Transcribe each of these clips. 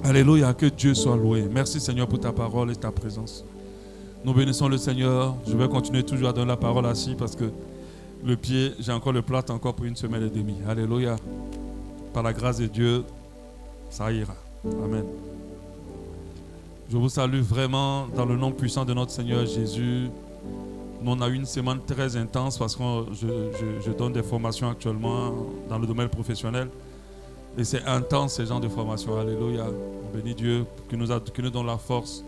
Alléluia, que Dieu soit loué. Merci Seigneur pour ta parole et ta présence. Nous bénissons le Seigneur. Je vais continuer toujours à donner la parole assis parce que le pied, j'ai encore le plat encore pour une semaine et demie. Alléluia. Par la grâce de Dieu, ça ira. Amen. Je vous salue vraiment dans le nom puissant de notre Seigneur Jésus. Nous, on a eu une semaine très intense parce que je donne des formations actuellement dans le domaine professionnel. Et c'est intense, ces genres de formations. Alléluia. On bénit Dieu qui nous donne la force.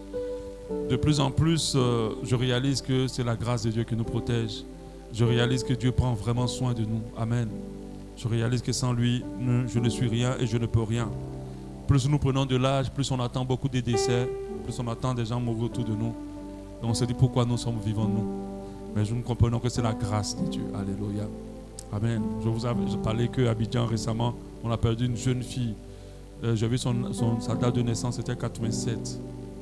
De plus en plus, je réalise que c'est la grâce de Dieu qui nous protège. Je réalise que Dieu prend vraiment soin de nous. Amen. Je réalise que sans lui, je ne suis rien et je ne peux rien. Plus nous prenons de l'âge, plus on attend beaucoup de décès, plus on attend des gens mourir autour de nous. Et on se dit pourquoi nous sommes vivants, nous. Mais nous comprenons que c'est la grâce de Dieu. Alléluia. Amen. Je vous avais parlé qu'à Abidjan récemment, on a perdu une jeune fille. J'ai vu sa date de naissance, c'était 87.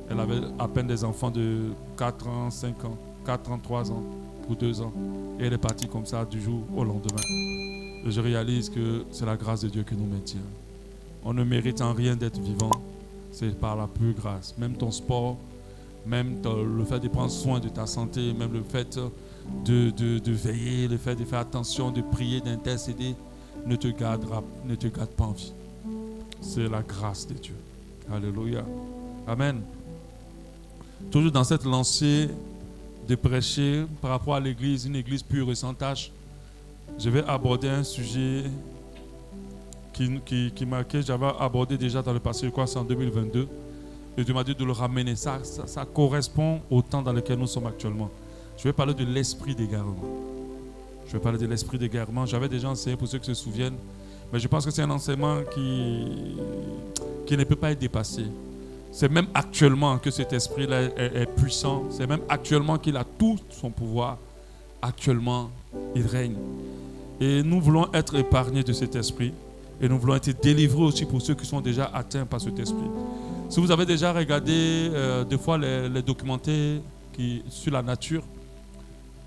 Elle avait à peine des enfants de 4 ans, 5 ans, 4 ans, 3 ans, pour 2 ans. Et elle est partie comme ça du jour au lendemain. Et je réalise que c'est la grâce de Dieu qui nous maintient. On ne mérite en rien d'être vivant. C'est par la pure grâce. Même ton sport, même le fait de prendre soin de ta santé, même le fait de veiller, le fait de faire attention, de prier, d'intercéder, ne te garde pas en vie. C'est la grâce de Dieu. Alléluia. Amen. Toujours dans cette lancée de prêcher par rapport à l'église, une église pure et sans tache, je vais aborder un sujet que j'avais abordé déjà dans le passé, je crois c'est en 2022. Et Dieu m'a dit de le ramener. Ça correspond au temps dans lequel nous sommes actuellement. Je vais parler de l'esprit d'égarement. Je vais parler de l'esprit d'égarement. J'avais déjà enseigné pour ceux qui se souviennent. Mais je pense que c'est un enseignement qui ne peut pas être dépassé. C'est même actuellement que cet esprit-là est puissant. C'est même actuellement qu'il a tout son pouvoir. Actuellement, il règne. Et nous voulons être épargnés de cet esprit. Et nous voulons être délivrés aussi pour ceux qui sont déjà atteints par cet esprit. Si vous avez déjà regardé des fois les documentaires sur la nature,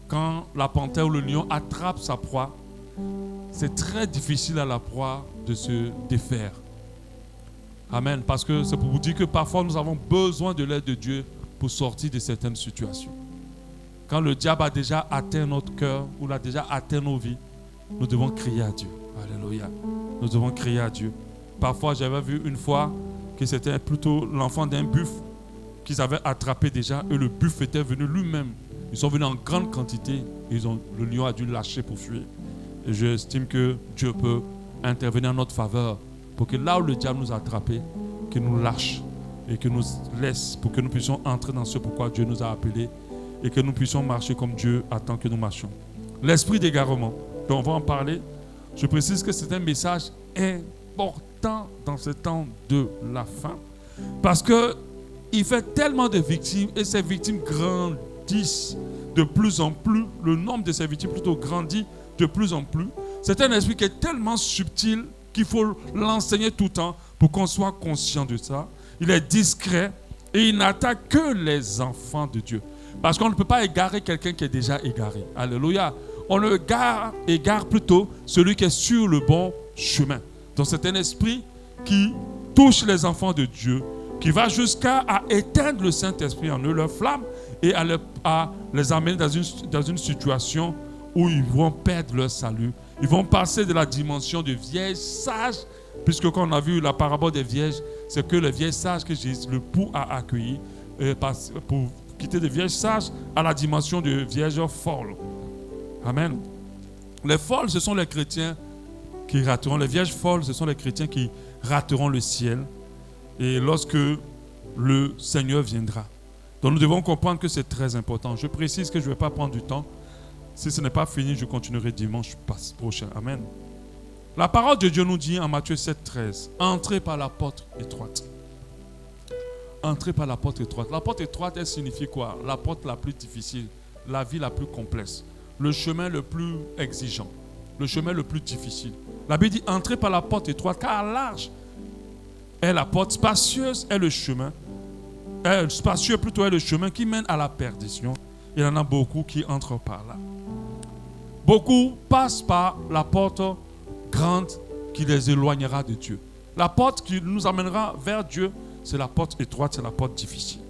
quand la panthère ou le lion attrape sa proie, c'est très difficile à la proie de se défaire. Amen. Parce que c'est pour vous dire que parfois nous avons besoin de l'aide de Dieu pour sortir de certaines situations. Quand le diable a déjà atteint notre cœur ou l'a déjà atteint nos vies, nous devons crier à Dieu. Alléluia. Nous devons crier à Dieu. Parfois, j'avais vu une fois que c'était plutôt l'enfant d'un buffle qu'ils avaient attrapé déjà et le buffle était venu lui-même. Ils sont venus en grande quantité et le lion a dû lâcher pour fuir. Et j'estime que Dieu peut intervenir en notre faveur pour que là où le diable nous a attrapés, qu'il nous lâche et qu'il nous laisse pour que nous puissions entrer dans ce pourquoi Dieu nous a appelés et que nous puissions marcher comme Dieu attend que nous marchions. L'esprit d'égarement, on va en parler. Je précise que c'est un message important dans ce temps de la fin parce qu'il fait tellement de victimes et ces victimes grandissent de plus en plus. Le nombre de ces victimes plutôt grandit de plus en plus. C'est un esprit qui est tellement subtil qu'il faut l'enseigner tout le temps pour qu'on soit conscient de ça. Il est discret et il n'attaque que les enfants de Dieu. Parce qu'on ne peut pas égarer quelqu'un qui est déjà égaré. Alléluia. On le égare plutôt celui qui est sur le bon chemin. Donc c'est un esprit qui touche les enfants de Dieu, qui va jusqu'à éteindre le Saint-Esprit en eux, leur flamme, et à les amener dans une situation où ils vont perdre leur salut. Ils vont passer de la dimension de vierges sages, puisque quand on a vu la parabole des vierges, c'est que les vierges sages que Jésus, le pou a accueilli, pour quitter des vierges sages à la dimension de vierges folles. Amen. Les folles, ce sont les chrétiens qui rateront. Les vierges folles, ce sont les chrétiens qui rateront le ciel. Et lorsque le Seigneur viendra. Donc nous devons comprendre que c'est très important. Je précise que je ne vais pas prendre du temps. Si ce n'est pas fini, je continuerai dimanche prochain. Amen. La parole de Dieu nous dit en Matthieu 7, 13, entrez par la porte étroite. Entrez par la porte étroite. La porte étroite, elle signifie quoi? La porte la plus difficile, la vie la plus complexe, le chemin le plus exigeant, le chemin le plus difficile. La Bible dit entrez par la porte étroite, car large est la porte, spacieuse est le chemin, spacieux plutôt est le chemin qui mène à la perdition. Il y en a beaucoup qui entrent par là. Beaucoup passent par la porte grande qui les éloignera de Dieu. La porte qui nous amènera vers Dieu, c'est la porte étroite, c'est la porte difficile.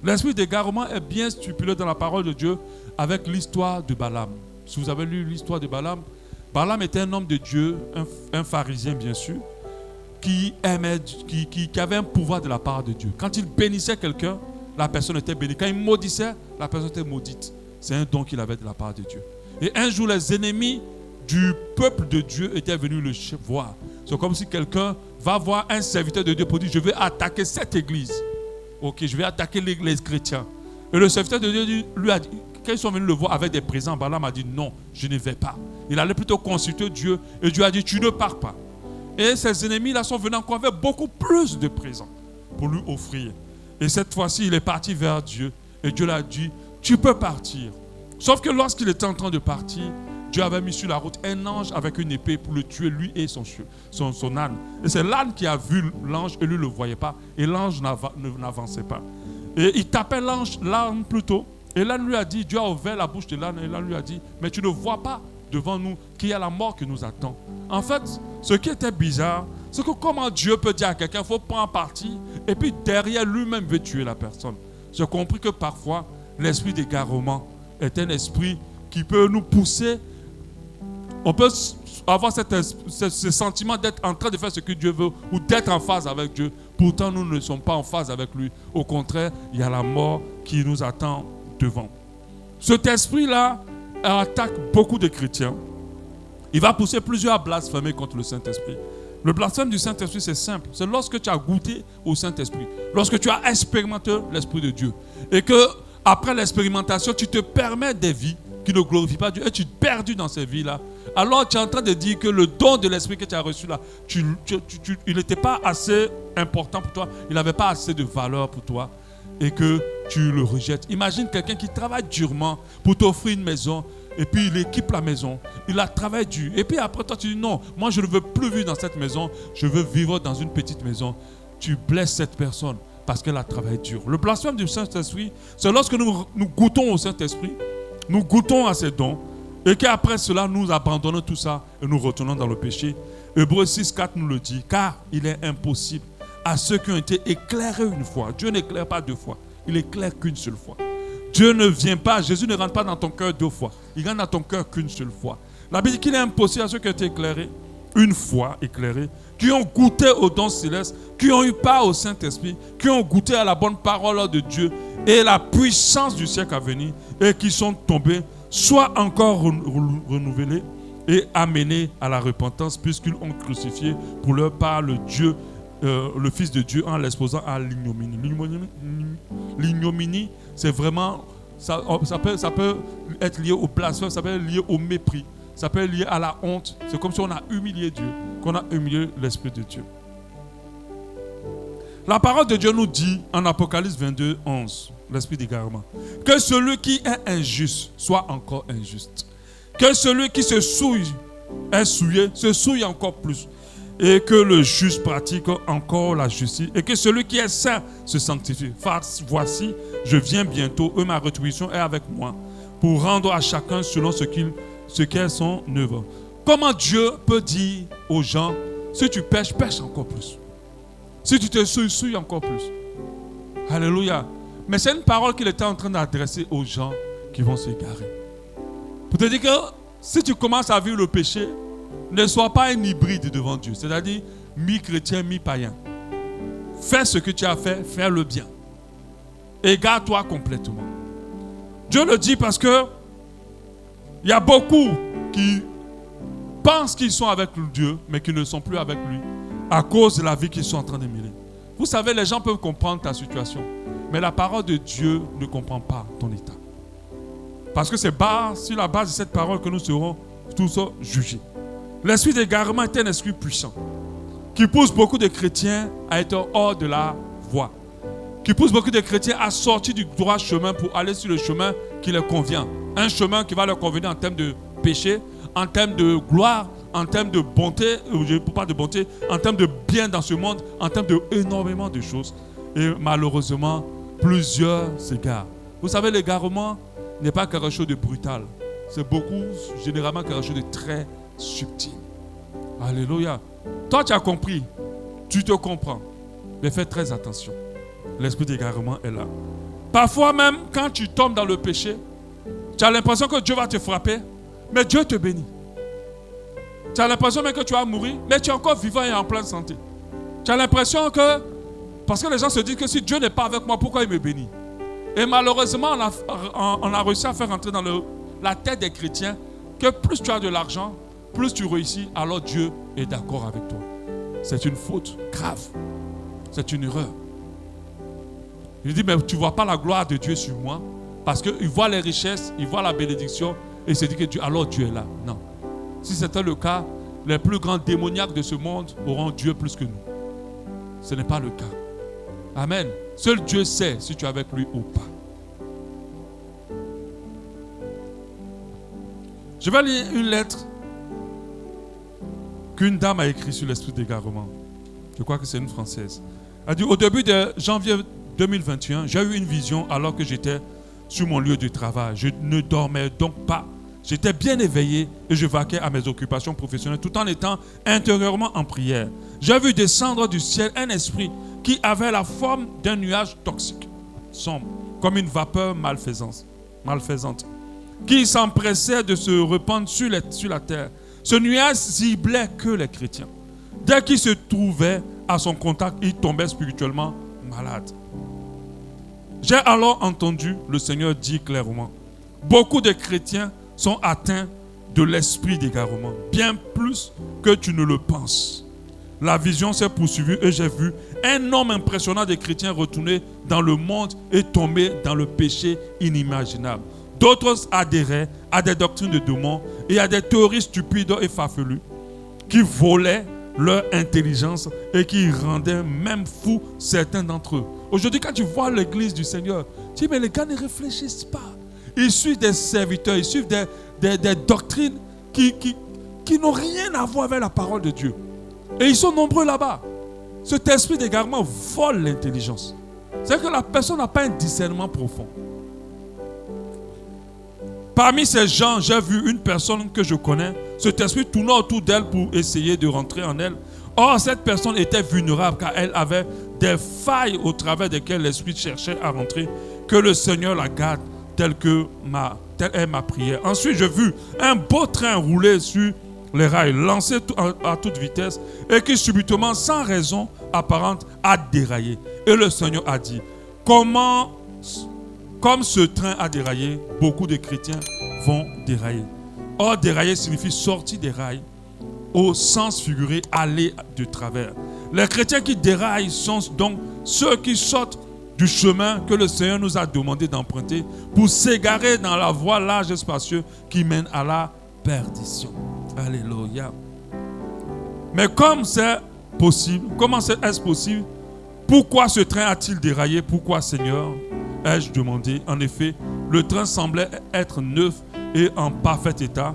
L'esprit d'égarement est bien stipulé dans la parole de Dieu avec l'histoire de Balaam. Si vous avez lu l'histoire de Balaam, Balaam était un homme de Dieu, un pharisien bien sûr, qui avait un pouvoir de la part de Dieu. Quand il bénissait quelqu'un, la personne était bénie. Quand il maudissait, la personne était maudite. C'est un don qu'il avait de la part de Dieu. Et un jour, les ennemis du peuple de Dieu étaient venus le voir. C'est comme si quelqu'un va voir un serviteur de Dieu pour dire, je vais attaquer cette église. Ok, je vais attaquer l'église chrétienne. Et le serviteur de Dieu lui a dit, quand ils sont venus le voir avec des présents, Balaam a dit, non, je ne vais pas. Il allait plutôt consulter Dieu. Et Dieu a dit, tu ne pars pas. Et ses ennemis-là sont venus encore avec beaucoup plus de présents pour lui offrir. Et cette fois-ci, il est parti vers Dieu. Et Dieu lui a dit, tu peux partir. Sauf que lorsqu'il était en train de partir, Dieu avait mis sur la route un ange avec une épée pour le tuer, lui et son âne. Et c'est l'âne qui a vu l'ange et lui ne le voyait pas. Et l'ange n'avançait pas. Et il tapait l'âne plutôt. Et l'âne lui a dit, Dieu a ouvert la bouche de l'âne et l'âne lui a dit, mais tu ne vois pas devant nous qu'il y a la mort qui nous attend. En fait, ce qui était bizarre, c'est que comment Dieu peut dire à quelqu'un, il faut prendre parti, et puis derrière lui-même veut tuer la personne. J'ai compris que parfois, l'esprit d'égarement est un esprit qui peut nous pousser. On peut avoir ce sentiment d'être en train de faire ce que Dieu veut ou d'être en phase avec Dieu. Pourtant, nous ne sommes pas en phase avec lui. Au contraire, il y a la mort qui nous attend devant. Cet esprit-là attaque beaucoup de chrétiens. Il va pousser plusieurs à blasphémer contre le Saint-Esprit. Le blasphème du Saint-Esprit, c'est simple. C'est lorsque tu as goûté au Saint-Esprit, lorsque tu as expérimenté l'Esprit de Dieu, et que après l'expérimentation, tu te permets des vies qui ne glorifient pas Dieu, et tu es perdu dans ces vies-là. Alors tu es en train de dire que le don de l'Esprit que tu as reçu là, il n'était pas assez important pour toi, il n'avait pas assez de valeur pour toi, et que tu le rejettes. Imagine quelqu'un qui travaille durement pour t'offrir une maison, et puis il équipe la maison, il a travaillé dur. Et puis après toi tu dis non, moi je ne veux plus vivre dans cette maison, je veux vivre dans une petite maison. Tu blesses cette personne parce qu'elle a travaillé dur. Le blasphème du Saint-Esprit, c'est lorsque nous goûtons au Saint-Esprit, nous goûtons à ses dons, et qu'après cela nous abandonnons tout ça et nous retournons dans le péché. Hébreux 6,4 nous le dit, car il est impossible à ceux qui ont été éclairés une fois. Dieu n'éclaire pas deux fois, il éclaire qu'une seule fois. Dieu ne vient pas, Jésus ne rentre pas dans ton cœur deux fois. Il rentre dans ton cœur qu'une seule fois. La Bible dit qu'il est impossible à ceux qui ont été éclairés, une fois éclairés, qui ont goûté aux dons célestes, qui ont eu part au Saint-Esprit, qui ont goûté à la bonne parole de Dieu et la puissance du siècle à venir, et qui sont tombés, soit encore renouvelés et amenés à la repentance, puisqu'ils ont crucifié pour leur part le Dieu, le Fils de Dieu, en l'exposant à l'ignominie. L'ignominie, c'est vraiment, ça peut être lié au blasphème, ça peut être lié au mépris, ça peut être lié à la honte. C'est comme si on a humilié Dieu, qu'on a humilié l'Esprit de Dieu. La parole de Dieu nous dit en Apocalypse 22, 11, l'esprit d'égarement, que celui qui est injuste soit encore injuste. Que celui qui se souille, est souillé, se souille encore plus. Et que le juste pratique encore la justice. Et que celui qui est saint se sanctifie. Voici, je viens bientôt, et ma rétribution est avec moi, pour rendre à chacun selon ce qu'est son œuvre. Comment Dieu peut dire aux gens, si tu pêches, pêche encore plus. Si tu te souilles, souille encore plus. Alléluia. Mais c'est une parole qu'il était en train d'adresser aux gens qui vont s'égarer. Pour te dire que si tu commences à vivre le péché, ne sois pas un hybride devant Dieu. C'est-à-dire mi-chrétien, mi-païen. Fais ce que tu as fait, fais le bien. Égare-toi complètement. Dieu le dit parce que il y a beaucoup qui pensent qu'ils sont avec Dieu, mais qui ne sont plus avec lui à cause de la vie qu'ils sont en train de mener. Vous savez, les gens peuvent comprendre ta situation, mais la parole de Dieu ne comprend pas ton état. Parce que c'est sur la base de cette parole que nous serons tous jugés. L'esprit d'égarement est un esprit puissant qui pousse beaucoup de chrétiens à être hors de la voie, qui pousse beaucoup de chrétiens à sortir du droit chemin pour aller sur le chemin qui leur convient. Un chemin qui va leur convenir en termes de péché, en termes de gloire, en termes de bonté, je ne parle pas de bonté, en termes de bien dans ce monde, en termes de énormément de choses. Et malheureusement, plusieurs s'égarent. Vous savez, l'égarement n'est pas quelque chose de brutal. C'est généralement quelque chose de très subtil. Alléluia. Toi, tu as compris. Tu te comprends. Mais fais très attention. L'esprit d'égarement est là. Parfois même, quand tu tombes dans le péché, tu as l'impression que Dieu va te frapper, mais Dieu te bénit. Tu as l'impression même que tu vas mourir, mais tu es encore vivant et en pleine santé. Tu as l'impression que, parce que les gens se disent que si Dieu n'est pas avec moi, pourquoi il me bénit? Et malheureusement, on a réussi à faire entrer dans la tête des chrétiens que plus tu as de l'argent, plus tu réussis, alors Dieu est d'accord avec toi. C'est une faute grave. C'est une erreur. Il dit, mais tu ne vois pas la gloire de Dieu sur moi, parce qu'il voit les richesses, il voit la bénédiction, et il se dit que Dieu, alors Dieu est là. Non. Si c'était le cas, les plus grands démoniaques de ce monde auront Dieu plus que nous. Ce n'est pas le cas. Amen. Seul Dieu sait si tu es avec lui ou pas. Je vais lire une lettre qu'une dame a écrite sur l'esprit d'égarement. Je crois que c'est une Française. Elle dit, au début de janvier 2021, j'ai eu une vision alors que j'étais sur mon lieu de travail. Je ne dormais donc pas. J'étais bien éveillé et je vaquais à mes occupations professionnelles tout en étant intérieurement en prière. J'ai vu descendre du ciel un esprit qui avait la forme d'un nuage toxique, sombre, comme une vapeur malfaisante, qui s'empressait de se répandre sur la terre. Ce nuage ciblait que les chrétiens. Dès qu'ils se trouvaient à son contact, ils tombaient spirituellement malades. J'ai alors entendu le Seigneur dire clairement, beaucoup de chrétiens sont atteints de l'esprit d'égarement, bien plus que tu ne le penses. La vision s'est poursuivie et j'ai vu un nombre impressionnant de chrétiens retourner dans le monde et tomber dans le péché inimaginable. D'autres adhéraient à des doctrines de démons et à des théories stupides et farfelues qui volaient leur intelligence et qui rendaient même fous certains d'entre eux. Aujourd'hui, quand tu vois l'église du Seigneur, tu dis, mais les gars ne réfléchissent pas. Ils suivent des serviteurs, ils suivent des doctrines qui n'ont rien à voir avec la parole de Dieu. Et ils sont nombreux là-bas. Cet esprit d'égarement vole l'intelligence. C'est-à-dire que la personne n'a pas un discernement profond. Parmi ces gens, j'ai vu une personne que je connais, cet esprit tournant autour d'elle pour essayer de rentrer en elle. Or, cette personne était vulnérable car elle avait des failles au travers desquelles l'esprit cherchait à rentrer, que le Seigneur la garde telle est ma prière. Ensuite, j'ai vu un beau train rouler sur les rails, lancé à toute vitesse et qui subitement, sans raison apparente, a déraillé. Et le Seigneur a dit, comme ce train a déraillé, beaucoup de chrétiens vont dérailler. Or, dérailler signifie sortir des rails, au sens figuré, aller de travers. Les chrétiens qui déraillent sont donc ceux qui sortent du chemin que le Seigneur nous a demandé d'emprunter pour s'égarer dans la voie large et spacieuse qui mène à la perdition. Alléluia. Mais comme c'est possible, comment est-ce possible? Pourquoi ce train a-t-il déraillé? Pourquoi, Seigneur, ai-je demandé? En effet, le train semblait être neuf et en parfait état.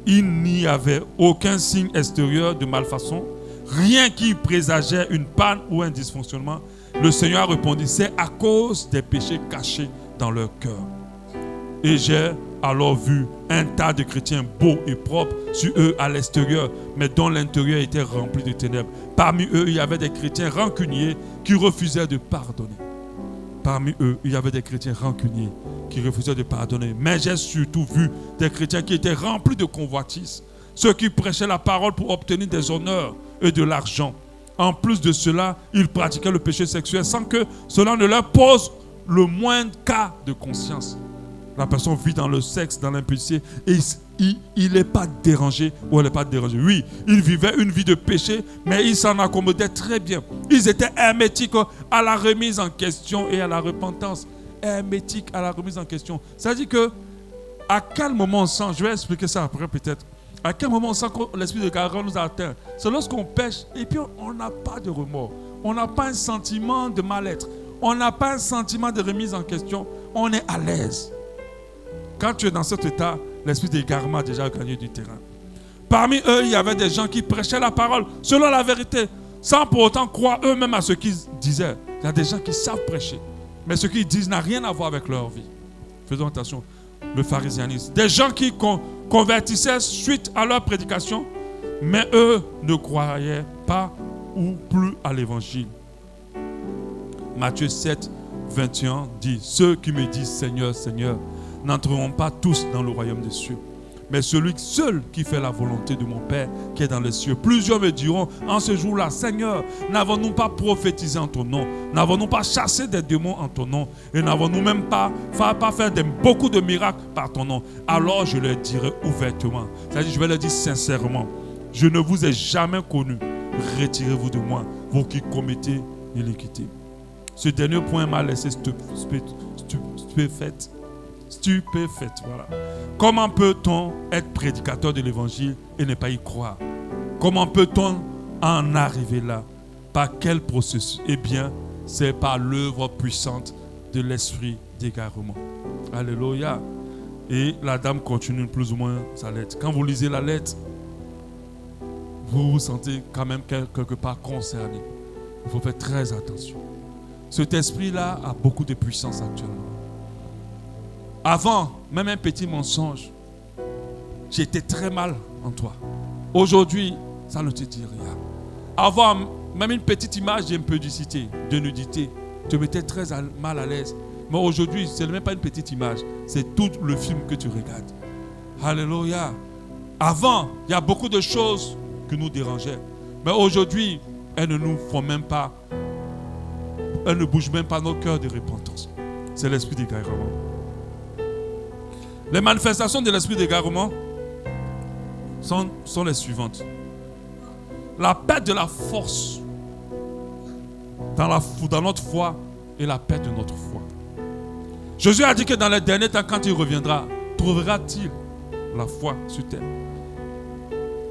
Il n'y avait aucun signe extérieur de malfaçon, rien qui présageait une panne ou un dysfonctionnement. Le Seigneur a répondu, c'est à cause des péchés cachés dans leur cœur. Et j'ai alors vu un tas de chrétiens beaux et propres sur eux à l'extérieur, mais dont l'intérieur était rempli de ténèbres. Parmi eux, il y avait des chrétiens rancuniers qui refusaient de pardonner. Parmi eux, il y avait des chrétiens rancuniers qui refusaient de pardonner. Mais j'ai surtout vu des chrétiens qui étaient remplis de convoitises, ceux qui prêchaient la parole pour obtenir des honneurs et de l'argent. En plus de cela, ils pratiquaient le péché sexuel sans que cela ne leur pose le moindre cas de conscience. La personne vit dans le sexe, dans l'impudicité, et il n'est pas dérangé ou elle n'est pas dérangée. Oui, ils vivaient une vie de péché, mais ils s'en accommodaient très bien. Ils étaient hermétiques à la remise en question et à la repentance. Hermétiques à la remise en question. C'est-à-dire que, à quel moment on sent, je vais expliquer ça après peut-être, à quel moment on sent que l'esprit de Garon nous a atteint? C'est lorsqu'on pêche et puis on n'a pas de remords. On n'a pas un sentiment de mal-être. On n'a pas un sentiment de remise en question. On est à l'aise. Quand tu es dans cet état, l'esprit d'égarement a déjà gagné du terrain. Parmi eux, il y avait des gens qui prêchaient la parole selon la vérité, sans pour autant croire eux-mêmes à ce qu'ils disaient. Il y a des gens qui savent prêcher, mais ce qu'ils disent n'a rien à voir avec leur vie. Faisons attention. Le pharisianisme. Des gens qui convertissaient suite à leur prédication, mais eux ne croyaient pas ou plus à l'évangile. Matthieu 7, 21 dit, ceux qui me disent Seigneur, Seigneur, n'entreront pas tous dans le royaume des cieux, mais celui seul qui fait la volonté de mon Père qui est dans les cieux. Plusieurs me diront en ce jour-là, Seigneur, n'avons-nous pas prophétisé en ton nom? N'avons-nous pas chassé des démons en ton nom? Et n'avons-nous même pas fait beaucoup de miracles par ton nom? Alors je leur dirai ouvertement, c'est-à-dire je vais leur dire sincèrement, je ne vous ai jamais connu. Retirez-vous de moi, vous qui commettez l'iniquité. Ce dernier point m'a laissé stupéfaite. Voilà. Comment peut-on être prédicateur de l'évangile et ne pas y croire? Comment peut-on en arriver là? Par quel processus? Eh bien, c'est par l'œuvre puissante de l'esprit d'égarement. Alléluia. Et la dame continue plus ou moins sa lettre. Quand vous lisez la lettre, vous vous sentez quand même quelque part concerné. Il faut faire très attention. Cet esprit-là a beaucoup de puissance actuellement. Avant, même un petit mensonge, j'étais très mal en toi. Aujourd'hui, ça ne te dit rien. Avant, même une petite image d'impudicité, de nudité, te mettait très mal à l'aise. Mais aujourd'hui, ce n'est même pas une petite image, c'est tout le film que tu regardes. Alléluia. Avant, il y a beaucoup de choses qui nous dérangeaient. Mais aujourd'hui, elles ne nous font même pas, elles ne bougent même pas nos cœurs de repentance. C'est l'esprit d'égarement. Les manifestations de l'esprit d'égarement sont les suivantes. La perte de la force dans notre foi et la perte de notre foi. Jésus a dit que dans les derniers temps, quand il reviendra, trouvera-t-il la foi sur terre?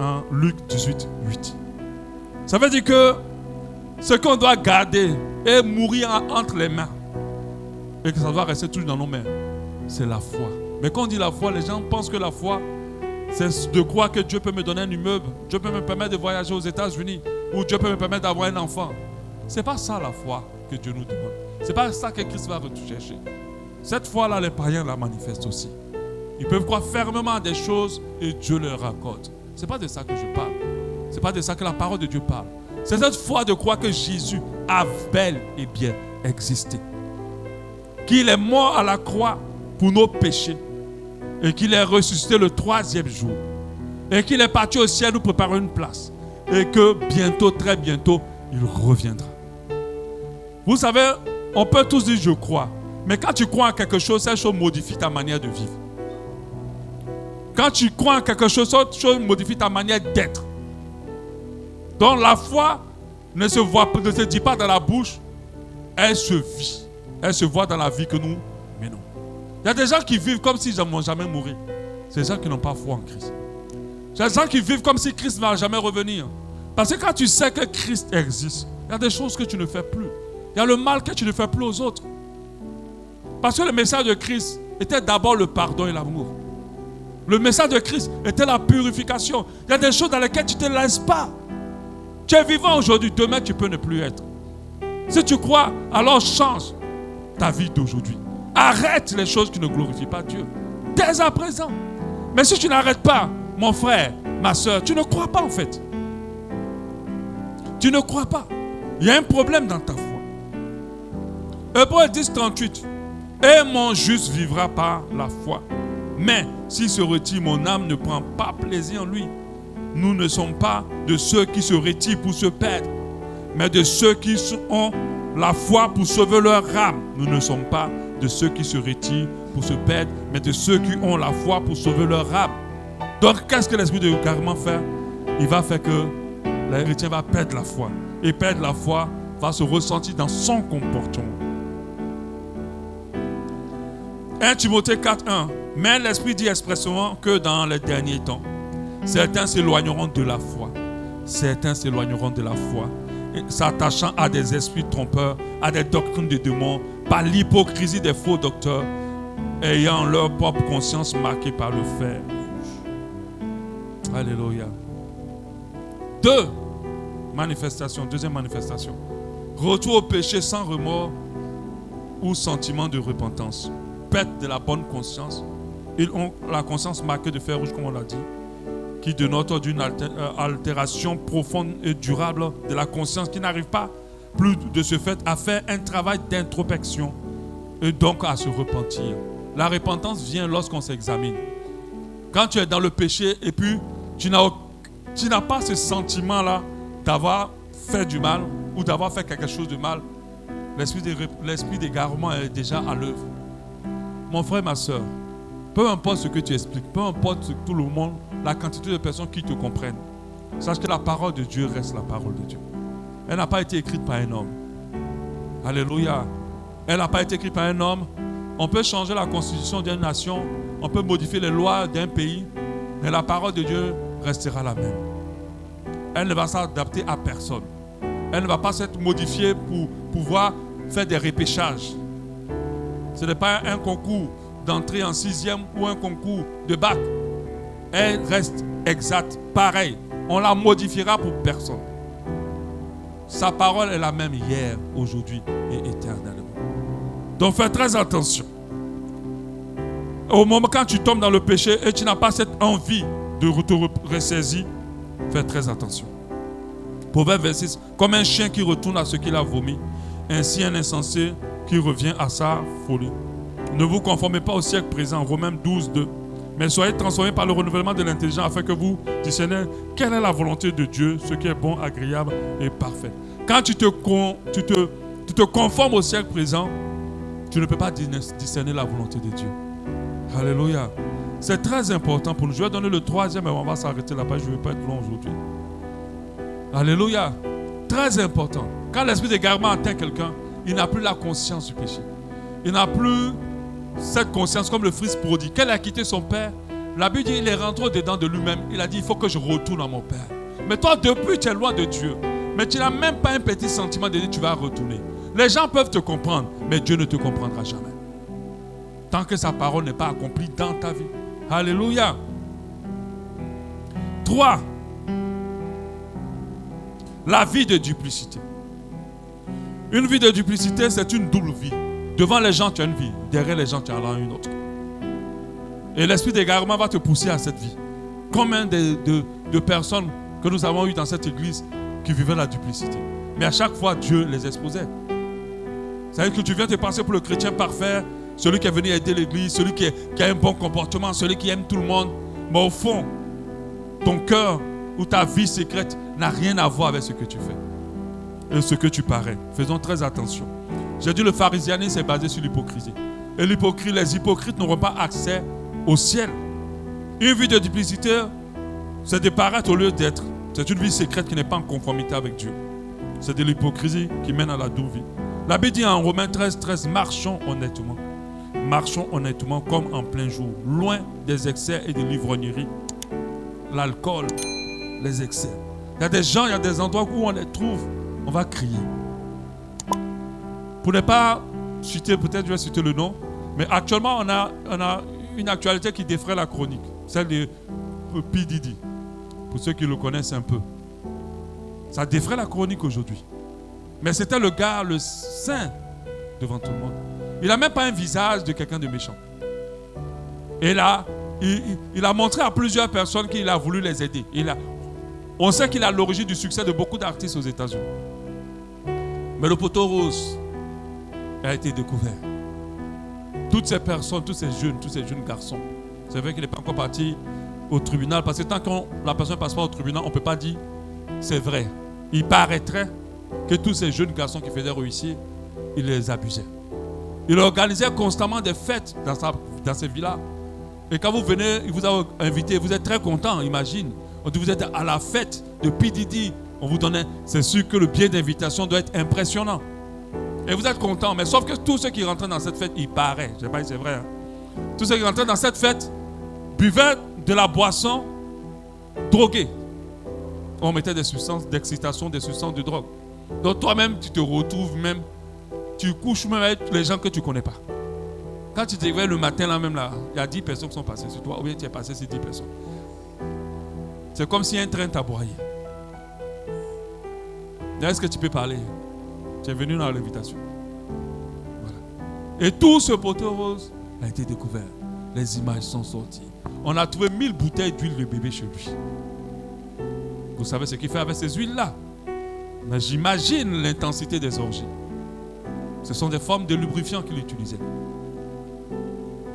En Luc 18, 8. Ça veut dire que ce qu'on doit garder et mourir entre les mains et que ça doit rester toujours dans nos mains, c'est la foi. Mais quand on dit la foi, les gens pensent que la foi, c'est de croire que Dieu peut me donner un immeuble, Dieu peut me permettre de voyager aux États-Unis, ou Dieu peut me permettre d'avoir un enfant. Ce n'est pas ça la foi que Dieu nous demande. Ce n'est pas ça que Christ va rechercher. Cette foi-là, les païens la manifestent aussi. Ils peuvent croire fermement à des choses et Dieu leur accorde. Ce n'est pas de ça que je parle. Ce n'est pas de ça que la parole de Dieu parle. C'est cette foi de croire que Jésus a bel et bien existé. Qu'il est mort à la croix pour nos péchés. Et qu'il est ressuscité le 3e jour. Et qu'il est parti au ciel nous préparer une place. Et que bientôt, très bientôt, il reviendra. Vous savez, on peut tous dire je crois. Mais quand tu crois en quelque chose, cette chose modifie ta manière de vivre. Quand tu crois en quelque chose, cette chose modifie ta manière d'être. Donc la foi ne se dit pas dans la bouche, elle se vit. Elle se voit dans la vie que nous menons. Il y a des gens qui vivent comme s'ils n'ont jamais mouru. C'est des gens qui n'ont pas foi en Christ. Il y a des gens qui vivent comme si Christ ne va jamais revenir. Parce que quand tu sais que Christ existe, il y a des choses que tu ne fais plus. Il y a le mal que tu ne fais plus aux autres. Parce que le message de Christ était d'abord le pardon et l'amour. Le message de Christ était la purification. Il y a des choses dans lesquelles tu ne te laisses pas. Tu es vivant aujourd'hui, demain tu peux ne plus être. Si tu crois, alors change ta vie d'aujourd'hui. Arrête les choses qui ne glorifient pas Dieu. Dès à présent. Mais si tu n'arrêtes pas, mon frère, ma soeur, tu ne crois pas en fait. Tu ne crois pas. Il y a un problème dans ta foi. Hébreux 10, 38. Et mon juste vivra par la foi. Mais s'il se retire, mon âme ne prend pas plaisir en lui. Nous ne sommes pas de ceux qui se retirent pour se perdre, mais de ceux qui ont la foi pour sauver leur âme. Nous ne sommes pas de ceux qui se retirent pour se perdre, mais de ceux qui ont la foi pour sauver leur âme. Donc, qu'est-ce que l'esprit de l'égarement fait? Il va faire que l'héritier va perdre la foi. Et perdre la foi va se ressentir dans son comportement. 1 Timothée 4, 1. Mais l'Esprit dit expressément que dans les derniers temps, certains s'éloigneront de la foi. Certains s'éloigneront de la foi, s'attachant à des esprits trompeurs, à des doctrines de démons, par l'hypocrisie des faux docteurs, ayant leur propre conscience marquée par le fer rouge. Alléluia. Deuxième manifestation. Retour au péché sans remords ou sentiment de repentance. Perte de la bonne conscience. Ils ont la conscience marquée de fer rouge, comme on l'a dit, qui dénote d'une altération profonde et durable de la conscience, qui n'arrive pas plus de ce fait à faire un travail d'introspection et donc à se repentir. La repentance vient lorsqu'on s'examine. Quand tu es dans le péché et puis tu n'as pas ce sentiment-là d'avoir fait du mal ou d'avoir fait quelque chose de mal, l'esprit d'égarement est déjà à l'œuvre. Mon frère, ma soeur, peu importe ce que tu expliques, peu importe tout le monde, la quantité de personnes qui te comprennent, sache que la parole de Dieu reste la parole de Dieu. Elle n'a pas été écrite par un homme. Alléluia. Elle n'a pas été écrite par un homme. On peut changer la constitution d'une nation, on peut modifier les lois d'un pays, mais la parole de Dieu restera la même. Elle ne va s'adapter à personne. Elle ne va pas s'être modifiée pour pouvoir faire des repêchages. Ce n'est pas un concours d'entrée en 6e ou un concours de bac. Elle reste exacte, pareille. On la modifiera pour personne. Sa parole est la même hier, aujourd'hui et éternellement. Donc fais très attention. Au moment quand tu tombes dans le péché et tu n'as pas cette envie de te ressaisir, fais très attention. Proverbe 26, comme un chien qui retourne à ce qu'il a vomi, ainsi un insensé qui revient à sa folie. Ne vous conformez pas au siècle présent, Romains 12, 2. Mais soyez transformés par le renouvellement de l'intelligence afin que vous discerniez quelle est la volonté de Dieu, ce qui est bon, agréable et parfait. Quand tu te conformes au siècle présent, tu ne peux pas discerner la volonté de Dieu. Alléluia. C'est très important pour nous. Je vais donner le troisième et on va s'arrêter là-bas. Je ne vais pas être long aujourd'hui. Alléluia. Très important. Quand l'esprit d'égarement atteint quelqu'un, il n'a plus la conscience du péché. Il n'a plus cette conscience comme le fils prodigue. Quand il a quitté son père, la Bible dit qu'il est rentré dedans de lui-même. Il a dit, il faut que je retourne à mon père. Mais toi, depuis, tu es loin de Dieu. Mais tu n'as même pas un petit sentiment de dire tu vas retourner. Les gens peuvent te comprendre, mais Dieu ne te comprendra jamais. Tant que sa parole n'est pas accomplie dans ta vie. Alléluia. 3. La vie de duplicité. Une vie de duplicité, c'est une double vie. Devant les gens, tu as une vie. Derrière les gens, tu en as une autre. Et l'esprit d'égarement va te pousser à cette vie. Combien de personnes que nous avons eues dans cette église qui vivaient la duplicité. Mais à chaque fois, Dieu les exposait. C'est-à-dire que tu viens te passer pour le chrétien parfait, celui qui est venu aider l'église, celui qui a un bon comportement, celui qui aime tout le monde. Mais au fond, ton cœur ou ta vie secrète n'a rien à voir avec ce que tu fais et ce que tu parais. Faisons très attention. J'ai dit le pharisianisme est basé sur l'hypocrisie. Et les hypocrites n'auront pas accès au ciel. Une vie de duplicité, c'est de paraître au lieu d'être. C'est une vie secrète qui n'est pas en conformité avec Dieu. C'est de l'hypocrisie qui mène à la double vie. La Bible dit en Romains 13, 13, marchons honnêtement. Marchons honnêtement comme en plein jour, loin des excès et de l'ivrognerie. L'alcool, les excès. Il y a des gens, il y a des endroits où on les trouve, on va crier. Pour ne pas citer, peut-être je vais citer le nom, mais actuellement on a une actualité qui défraie la chronique, celle de P. Diddy. Pour ceux qui le connaissent un peu. Ça défraie la chronique aujourd'hui. Mais c'était le gars, le saint, devant tout le monde. Il n'a même pas un visage de quelqu'un de méchant. Et là, il a montré à plusieurs personnes qu'il a voulu les aider. On sait qu'il est à l'origine du succès de beaucoup d'artistes aux États-Unis. Mais le poteau rose a été découvert. Toutes ces personnes, tous ces jeunes garçons, c'est vrai qu'il n'est pas encore parti au tribunal, parce que tant que la personne ne passe pas au tribunal, on ne peut pas dire c'est vrai. Il paraîtrait que tous ces jeunes garçons qui faisaient réussir, il les abusait. Il organisait constamment des fêtes dans ces villas. Et quand vous venez, il vous a invité, vous êtes très content, imagine. On dit vous êtes à la fête de P. Diddy. On vous donnait, c'est sûr que le billet d'invitation doit être impressionnant. Et vous êtes content, mais sauf que tous ceux qui rentraient dans cette fête, il paraît, je ne sais pas si c'est vrai, hein. Tous ceux qui rentraient dans cette fête buvaient de la boisson droguée. On mettait des substances d'excitation, des substances de drogue. Donc toi-même, tu te retrouves même, tu couches même avec les gens que tu ne connais pas. Quand tu te réveilles le matin, là même, là, il y a 10 personnes qui sont passées sur toi, ou bien tu es passé sur 10 personnes. C'est comme si un train t'a broyé. Est-ce que tu peux parler? Tu es venu dans l'invitation. Voilà. Et tout ce poteau rose a été découvert. Les images sont sorties. On a trouvé 1000 bouteilles d'huile de bébé chez lui. Vous savez ce qu'il fait avec ces huiles-là? Mais j'imagine l'intensité des orgies. Ce sont des formes de lubrifiant qu'il utilisait.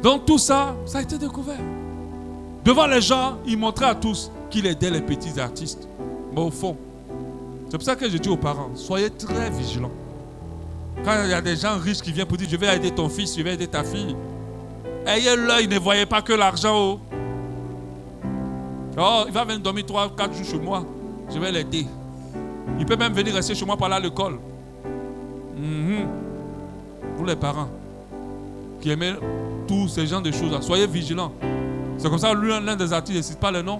Donc tout ça, ça a été découvert. Devant les gens, il montrait à tous qu'il aidait les petits artistes. Mais au fond, c'est pour ça que je dis aux parents, soyez très vigilants. Quand il y a des gens riches qui viennent pour dire, je vais aider ton fils, je vais aider ta fille. Ayez l'œil, ne voyez pas que l'argent. Oh, il va venir dormir 3-4 jours chez moi. Je vais l'aider. Il peut même venir rester chez moi pour aller à l'école. Pour les parents qui aimaient tous ces genres de choses, soyez vigilants. C'est comme ça, l'un des artistes, ne cite pas le nom.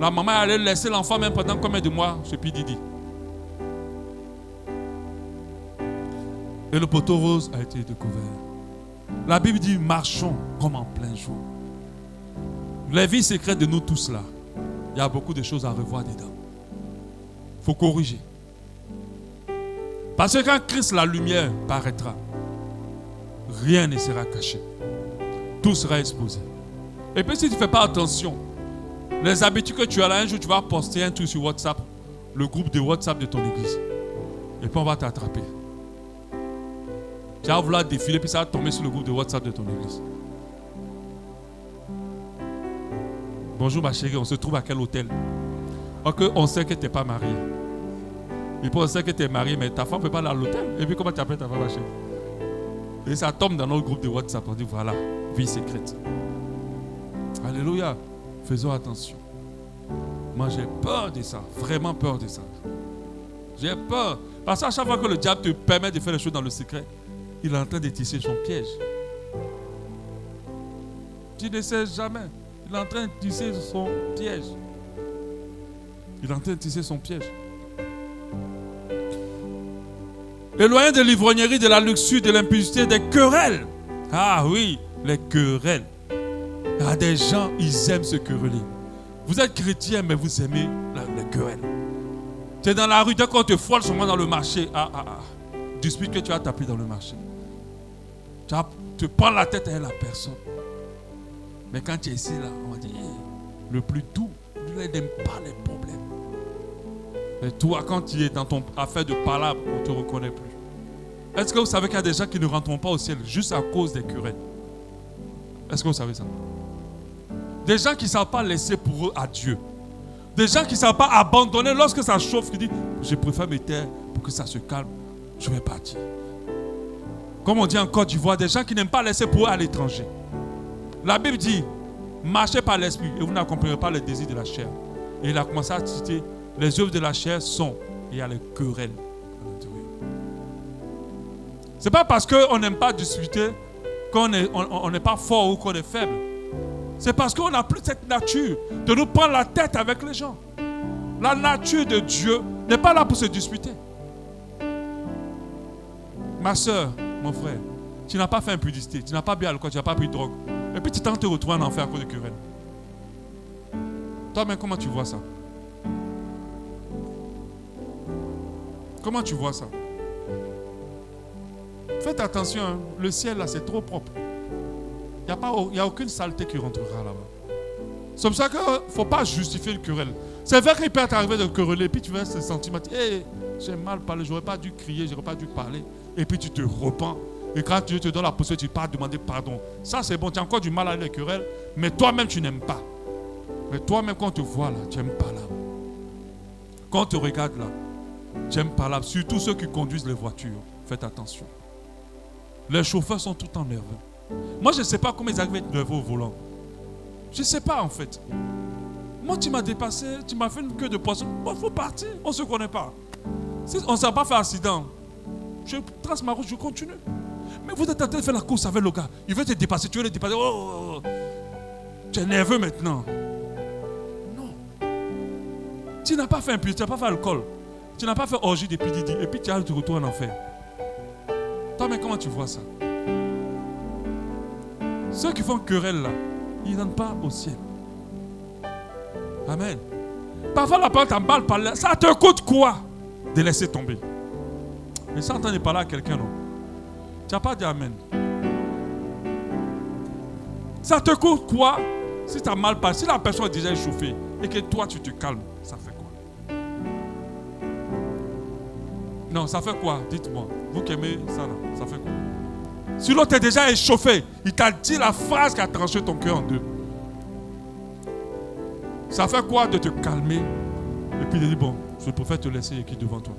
La maman allait laisser l'enfant même pendant combien de mois chez P. Diddy. Et le poteau rose a été découvert. La Bible dit, marchons comme en plein jour. Les vies secrètes de nous tous là, il y a beaucoup de choses à revoir dedans. Il faut corriger. Parce que quand Christ, la lumière, paraîtra, rien ne sera caché. Tout sera exposé. Et puis si tu ne fais pas attention, les habitudes que tu as là, un jour tu vas poster un truc sur WhatsApp, le groupe de WhatsApp de ton église. Et puis on va t'attraper. Tu vas vouloir défiler, puis ça va tomber sur le groupe de WhatsApp de ton église. Bonjour ma chérie, on se trouve à quel hôtel? Ok, on sait que tu n'es pas marié. Et puis on sait que tu es marié, mais ta femme ne peut pas aller à l'hôtel. Et puis comment tu appelles ta femme, ma chérie? Et ça tombe dans notre groupe de WhatsApp. On dit voilà, vie secrète. Alléluia. Faisons attention. Moi j'ai peur de ça. Vraiment peur de ça. J'ai peur. Parce qu'à chaque fois que le diable te permet de faire les choses dans le secret, il est en train de tisser son piège. Tu ne sais jamais. Il est en train de tisser son piège. Il est en train de tisser son piège. Éloignez de l'ivrognerie, de la luxure, de l'impudicité, des querelles. Ah oui, les querelles. Il y a des gens, ils aiment se quereller. Vous êtes chrétien, mais vous aimez les querelles. Tu es dans la rue, dès qu'on te frôle seulement dans le marché, dispute que tu as tapé dans le marché. Tu prends la tête à la personne. Mais quand tu es ici, là, on va dire, le plus doux, lui, il n'aime pas les problèmes. Mais toi, quand tu es dans ton affaire de palabre, on ne te reconnaît plus. Est-ce que vous savez qu'il y a des gens qui ne rentreront pas au ciel juste à cause des querelles? Est-ce que vous savez ça? Des gens qui ne savent pas laisser pour eux à Dieu. Des gens qui ne savent pas abandonner lorsque ça chauffe, qui disent, je préfère me taire pour que ça se calme, je vais partir. Comme on dit en Côte d'Ivoire, des gens qui n'aiment pas laisser pour eux à l'étranger. La Bible dit, marchez par l'esprit et vous n'accomplirez pas les désirs de la chair. Et il a commencé à citer, les œuvres de la chair sont, et il y a les querelles. Ce n'est pas parce qu'on n'aime pas discuter qu'on n'est pas fort ou qu'on est faible. C'est parce qu'on n'a plus cette nature de nous prendre la tête avec les gens. La nature de Dieu n'est pas là pour se disputer. Ma soeur, mon frère, tu n'as pas fait impudicité, tu n'as pas bu alcool, tu n'as pas pris de drogue. Et puis tu t'en te retrouves en enfer à cause de querelles. Toi-même, comment tu vois ça? Comment tu vois ça? Faites attention, hein. Le ciel là c'est trop propre. Il n'y a aucune saleté qui rentrera là-bas. C'est pour ça qu'il ne faut pas justifier une querelle. C'est vrai qu'il peut t'arriver de quereller, puis tu vas ce sentiment, hey, j'ai mal parlé, j'aurais pas dû crier, j'aurais pas dû parler. Et puis tu te repens. Et quand Dieu te donne la possibilité, tu pars demander pardon. Ça c'est bon, tu as encore du mal à les querelles, mais toi-même tu n'aimes pas. Mais toi-même quand on te voit là, tu n'aimes pas là. Quand on te regarde là, tu n'aimes pas là. Surtout ceux qui conduisent les voitures, faites attention. Les chauffeurs sont tout le temps nerveux. Moi je ne sais pas comment ils arrivent à être nerveux au volant. Je ne sais pas en fait. Moi tu m'as dépassé, tu m'as fait une queue de poisson. Bon, il faut partir, on ne se connaît pas. Si on ne s'est pas fait accident, je trace ma route, je continue. Mais vous êtes en train de faire la course avec le gars. Il veut te dépasser, tu veux le dépasser. Oh. Tu es nerveux maintenant. Non. Tu n'as pas fait un puits, tu n'as pas fait alcool. Tu n'as pas fait orgie depuis Didi. Et puis tu as te retourner en enfer. Toi, mais comment tu vois ça? Ceux qui font querelle là, ils n'entrent pas au ciel. Amen. Parfois la parole t'emballe par là. Ça te coûte quoi de laisser tomber? Mais ça entend parler à quelqu'un, non? Tu n'as pas dit amen. Ça te coûte quoi si tu as mal passé? Si la personne est déjà échauffée et que toi tu te calmes, ça fait quoi? Non, ça fait quoi? Dites-moi. Vous qui aimez ça là, ça fait quoi? Si l'autre est déjà échauffé, il t'a dit la phrase qui a tranché ton cœur en deux. Ça fait quoi de te calmer et puis de dire, bon, je préfère te laisser qui devant toi.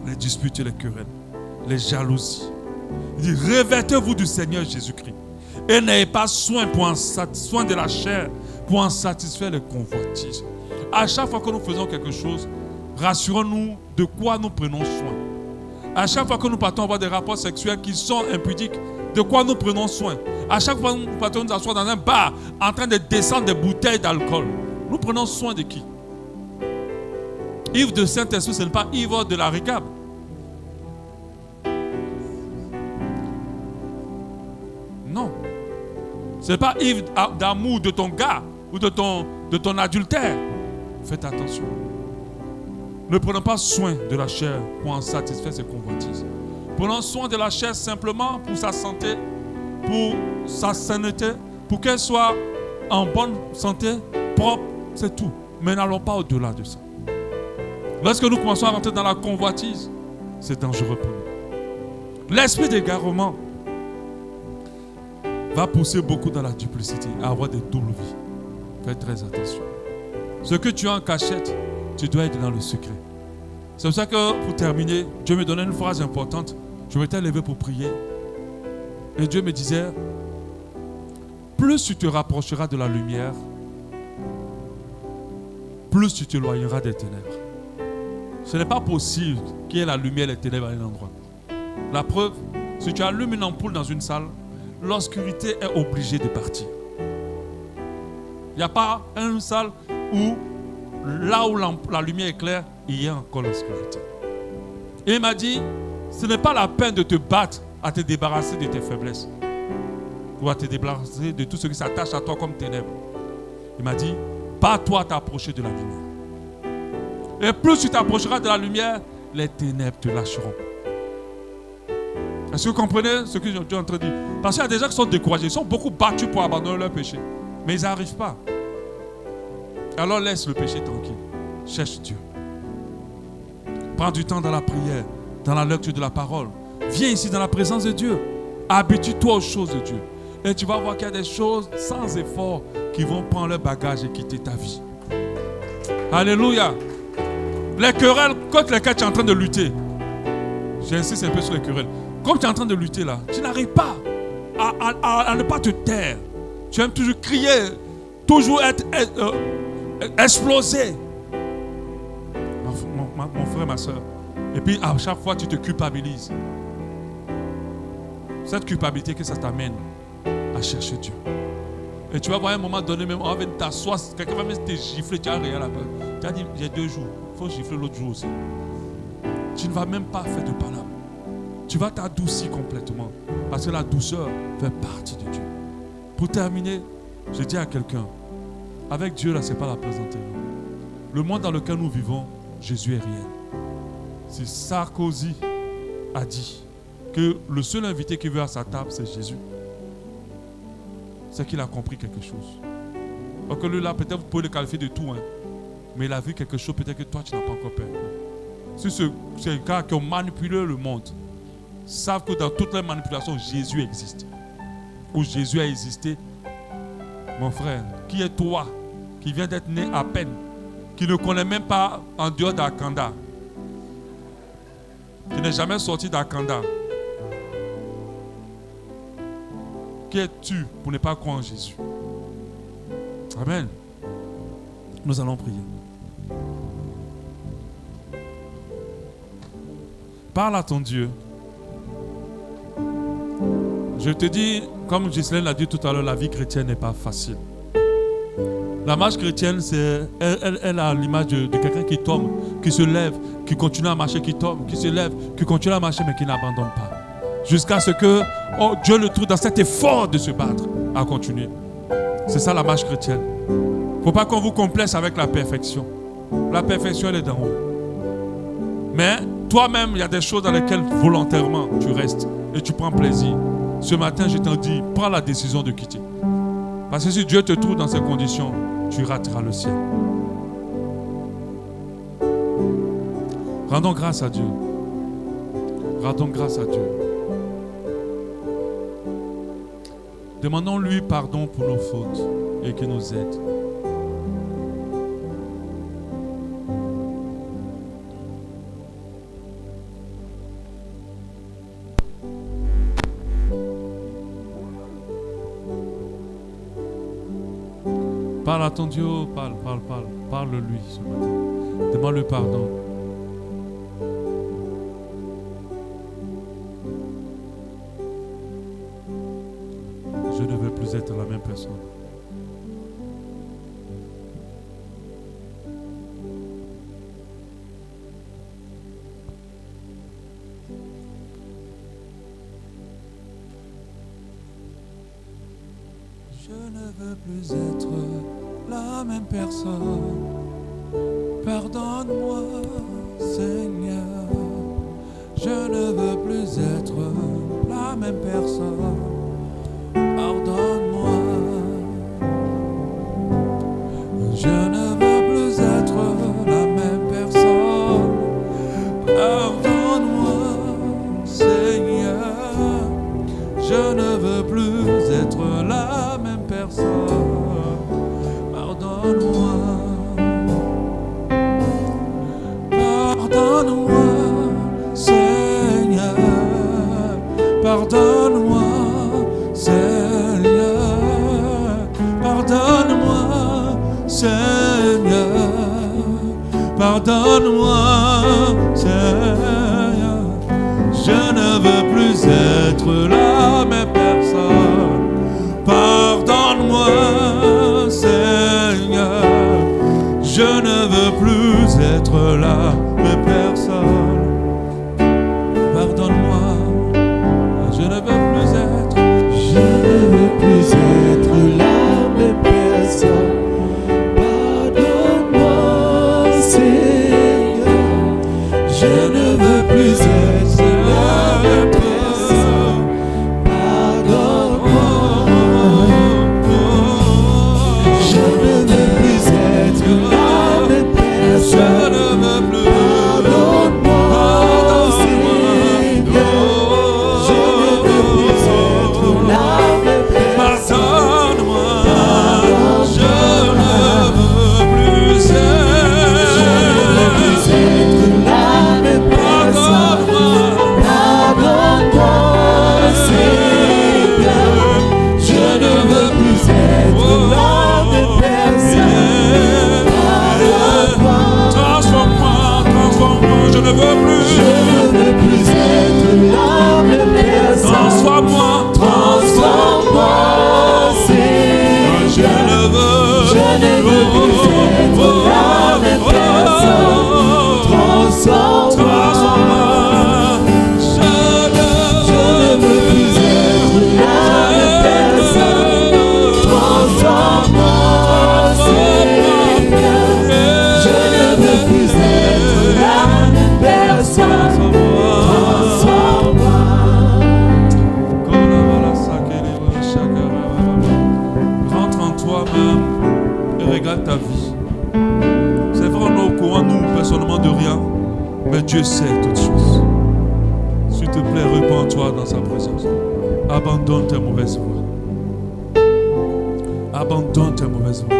Les disputes et les querelles, les jalousies. Il dit, revêtez-vous du Seigneur Jésus-Christ et n'ayez pas soin de la chair pour en satisfaire les convoitises. À chaque fois que nous faisons quelque chose, rassurons-nous de quoi nous prenons soin. À chaque fois que nous partons avoir des rapports sexuels qui sont impudiques, de quoi nous prenons soin. À chaque fois que nous partons nous asseoir dans un bar en train de descendre des bouteilles d'alcool, nous prenons soin de qui? Ivre de Saint-Esprit, ce n'est pas ivre de la ricab. Non. Ce n'est pas ivre d'amour de ton gars ou de ton adultère. Faites attention. Ne prenons pas soin de la chair pour en satisfaire ses convoitises. Prenons soin de la chair simplement pour sa santé, pour sa sainteté, pour qu'elle soit en bonne santé, propre, c'est tout. Mais n'allons pas au-delà de ça. Lorsque nous commençons à rentrer dans la convoitise, c'est dangereux pour nous. L'esprit d'égarement va pousser beaucoup dans la duplicité, à avoir des doubles vies. Faites très attention. Ce que tu as en cachette, tu dois être dans le secret. C'est pour ça que, pour terminer, Dieu me donnait une phrase importante. Je m'étais levé pour prier. Et Dieu me disait, plus tu te rapprocheras de la lumière, plus tu t'éloigneras des ténèbres. Ce n'est pas possible qu'il y ait la lumière et les ténèbres à un endroit. La preuve, si tu allumes une ampoule dans une salle, l'obscurité est obligée de partir. Il n'y a pas une salle où, là où la lumière est claire, il y a encore l'obscurité. Et il m'a dit, ce n'est pas la peine de te battre à te débarrasser de tes faiblesses ou à te débarrasser de tout ce qui s'attache à toi comme ténèbres. Il m'a dit, pas toi t'approcher de la lumière. Et plus tu t'approcheras de la lumière, les ténèbres te lâcheront. Est-ce que vous comprenez ce que je suis en train de dire? Parce qu'il y a des gens qui sont découragés, ils sont beaucoup battus pour abandonner leur péché. Mais ils n'arrivent pas. Alors laisse le péché tranquille. Cherche Dieu. Prends du temps dans la prière, dans la lecture de la parole. Viens ici dans la présence de Dieu. Habitue-toi aux choses de Dieu. Et tu vas voir qu'il y a des choses sans effort qui vont prendre leur bagage et quitter ta vie. Alléluia. Les querelles, contre lesquelles tu es en train de lutter. J'insiste un peu sur les querelles. Comme tu es en train de lutter là, tu n'arrives pas à ne pas te taire. Tu aimes toujours crier, toujours être explosé. Mon frère, ma soeur. Et puis à chaque fois, tu te culpabilises. Cette culpabilité que ça t'amène à chercher Dieu. Et tu vas voir à un moment donné, même on va venir t'asseoir, quelqu'un va même te gifler, tu as rien là-bas. Tu as dit, il y a 2 jours, il faut gifler l'autre jour aussi. Tu ne vas même pas faire de palabre. Tu vas t'adoucir complètement. Parce que la douceur fait partie de Dieu. Pour terminer, je dis à quelqu'un, avec Dieu là, ce n'est pas la plaisanterie. Le monde dans lequel nous vivons, Jésus est réel. Si Sarkozy a dit que le seul invité qui veut à sa table, c'est Jésus, c'est qu'il a compris quelque chose. Donc lui là, peut-être vous pouvez le qualifier de tout, hein, mais il a vu quelque chose peut-être que toi tu n'as pas encore perdu. Si c'est le cas qui ont manipulé le monde, savent que dans toutes les manipulations, Jésus existe. Ou Jésus a existé. Mon frère, qui est toi, qui vient d'être né à peine, qui ne connaît même pas en dehors d'Akanda, qui n'est jamais sorti d'Akanda? Qui es-tu pour ne pas croire en Jésus? Amen. Nous allons prier. Parle à ton Dieu. Je te dis, comme Ghislaine l'a dit tout à l'heure, la vie chrétienne n'est pas facile. La marche chrétienne, elle a l'image de quelqu'un qui tombe, qui se lève, qui continue à marcher, qui tombe, qui se lève, qui continue à marcher, mais qui n'abandonne pas. Jusqu'à ce que Dieu le trouve dans cet effort de se battre, à continuer. C'est ça la marche chrétienne. Il ne faut pas qu'on vous complexe avec la perfection. La perfection, elle est d'en haut. Mais toi-même, il y a des choses dans lesquelles volontairement tu restes et tu prends plaisir. Ce matin, je t'en dis, prends la décision de quitter. Parce que si Dieu te trouve dans ces conditions, tu rateras le ciel. Rendons grâce à Dieu. Rendons grâce à Dieu. Demandons-lui pardon pour nos fautes et qu'il nous aide. Parle à ton Dieu, parle-lui ce matin. Demande-lui pardon. Je ne veux plus être la même personne. Je ne veux plus être la même personne. Pardonne-moi, Seigneur. Je ne veux plus être la même personne. Pardonne-moi. Je ne veux plus être la même personne. Pardonne-moi, Seigneur. Je ne veux plus être la même personne. Pardonne-moi. Pardonne-moi, Seigneur. Pardonne-moi, Seigneur. Pardonne-moi, Seigneur. Pardonne-moi, Seigneur. Je ne veux plus être la même personne. Pardonne-moi, Seigneur. Je ne veux plus être la même personne. Pardonne-moi. Je ne veux plus être. Je ne veux plus être la même personne. Pardonne-moi, Seigneur. Je ne veux plus être la même personne. Pardonne-moi. Je ne veux plus être la même personne. Je ne veux plus. Pardonne-moi, Seigneur. Je ne veux plus être la même personne. Pardonne-moi. Je ne veux plus Je ne veux plus être la même personne. Pardonne-moi, Seigneur. Je ne veux plus être la même personne. Pardonne-moi. Transforme-moi, transforme-moi, je ne veux plus. Je ne veux plus être la même personne. Transforme-moi, Transforme-moi, Seigneur. je ne veux. Je ne veux plus être la même personne. Transforme-moi. Je ne veux plus être la même personne. Transforme-moi, Seigneur. Je ne veux plus être la même personne. Transforme-moi. Rentre en toi-même et regarde ta vie. C'est vrai, on est au courant, nous, personnellement, de rien. Mais Dieu sait toutes choses. S'il te plaît, répands-toi dans sa présence. Abandonne tes mauvaises voies. Abandonne tes mauvaises voies.